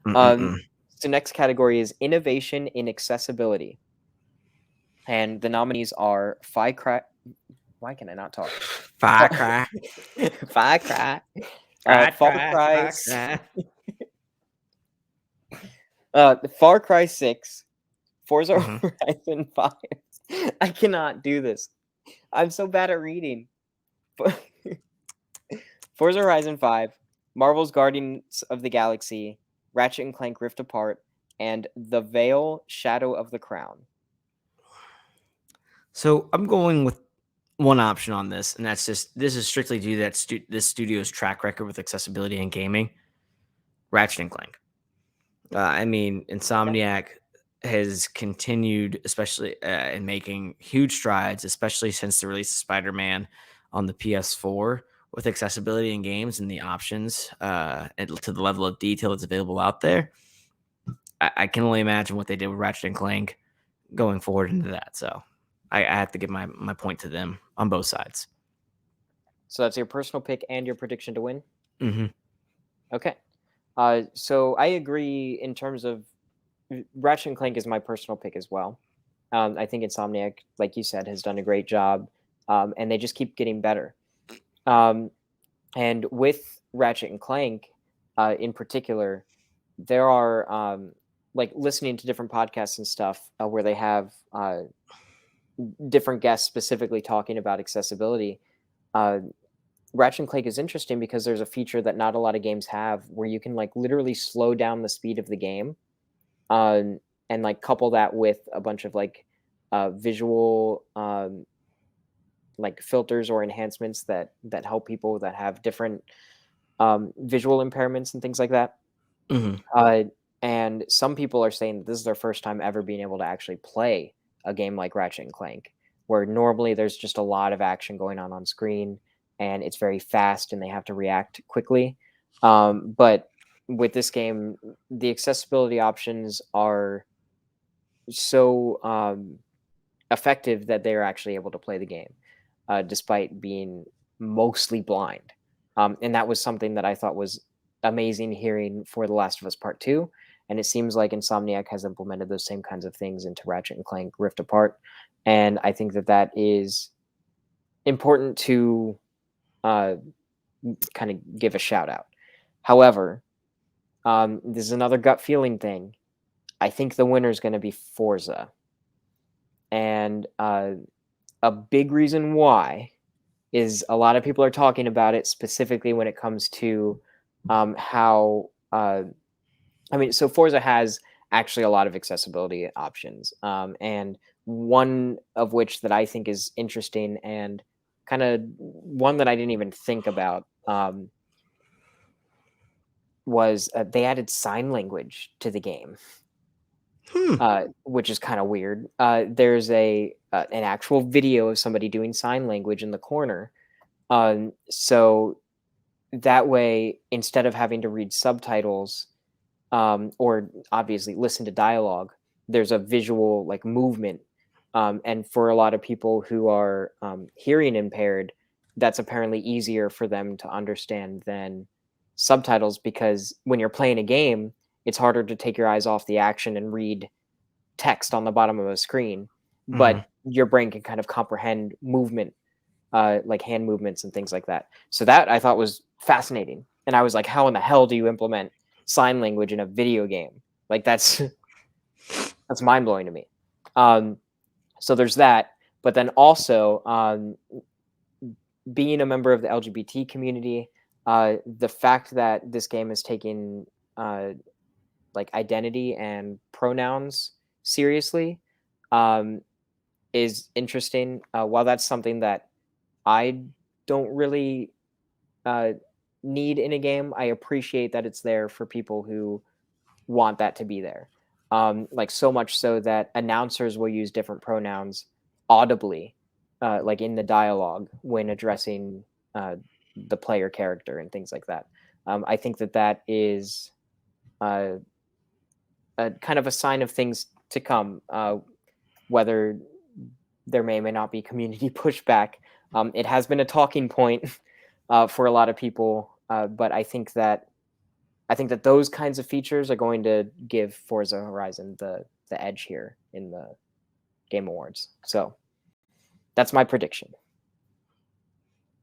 Um, Mm-mm-mm. so next category is innovation in accessibility, and the nominees are Far Cry. Why can I not talk? Far Cry. Far Cry. Cry, Far cry, Cry. far cry. Far Cry 6, Forza Mhm. Horizon 5. I cannot do this. I'm so bad at reading. Forza Horizon 5, Marvel's Guardians of the Galaxy, Ratchet and Clank Rift Apart, and The Veil: Shadow of the Crown. So I'm going with one option on this, and that's just this is strictly due to this studio's track record with accessibility and gaming. Ratchet and Clank. I mean, Okay. Insomniac has continued, especially in making huge strides, especially since the release of Spider-Man on the PS4, with accessibility in games and the options and to the level of detail that's available out there. I can only imagine what they did with Ratchet and Clank going forward into that. So I have to give my point to them on both sides. So that's your personal pick and your prediction to win? Hmm. Okay. So I agree in terms of Ratchet and Clank is my personal pick as well. I think Insomniac, like you said, has done a great job, and they just keep getting better. Um, and with Ratchet and Clank, in particular, there are like listening to different podcasts and stuff where they have different guests specifically talking about accessibility. Uh, Ratchet and Clank is interesting because there's a feature that not a lot of games have where you can like literally slow down the speed of the game, and like couple that with a bunch of like visual like filters or enhancements that help people that have different visual impairments and things like that. Hmm. Uh, and some people are saying that this is their first time ever being able to actually play a game like Ratchet and Clank, where normally there's just a lot of action going on screen, and it's very fast, and they have to react quickly. But with this game, the accessibility options are so effective that they're actually able to play the game, despite being mostly blind. And that was something that I thought was amazing hearing for The Last of Us Part 2. And it seems like Insomniac has implemented those same kinds of things into Ratchet and Clank Rift Apart. And I think that that is important to uh, kind of give a shout out. However, this is another gut feeling thing. I think the winner is going to be Forza. And a big reason why is a lot of people are talking about it specifically when it comes to how I mean, so Forza has actually a lot of accessibility options, and one of which that I think is interesting and kind of one that I didn't even think about was they added sign language to the game, Hmm. which is kind of weird. There's a an actual video of somebody doing sign language in the corner, so that way, instead of having to read subtitles or obviously listen to dialogue, there's a visual like movement. And for a lot of people who are hearing impaired, that's apparently easier for them to understand than subtitles because when you're playing a game, it's harder to take your eyes off the action and read text on the bottom of a screen. Hmm. But your brain can kind of comprehend movement, like hand movements and things like that. So that I thought was fascinating. And I was like, how in the hell do you implement sign language in a video game? Like that's mind blowing to me. Um, so there's that. But then also being a member of the LGBT community, the fact that this game is taking uh, like identity and pronouns seriously um, is interesting. While that's something that I don't really uh, need in a game, I appreciate that it's there for people who want that to be there. Like so much so that announcers will use different pronouns audibly, like in the dialogue when addressing the player character and things like that. I think that that is uh, a kind of a sign of things to come, whether there may or may not be community pushback. It has been a talking point for a lot of people, but I think that those kinds of features are going to give Forza Horizon the edge here in the Game Awards. So that's my prediction.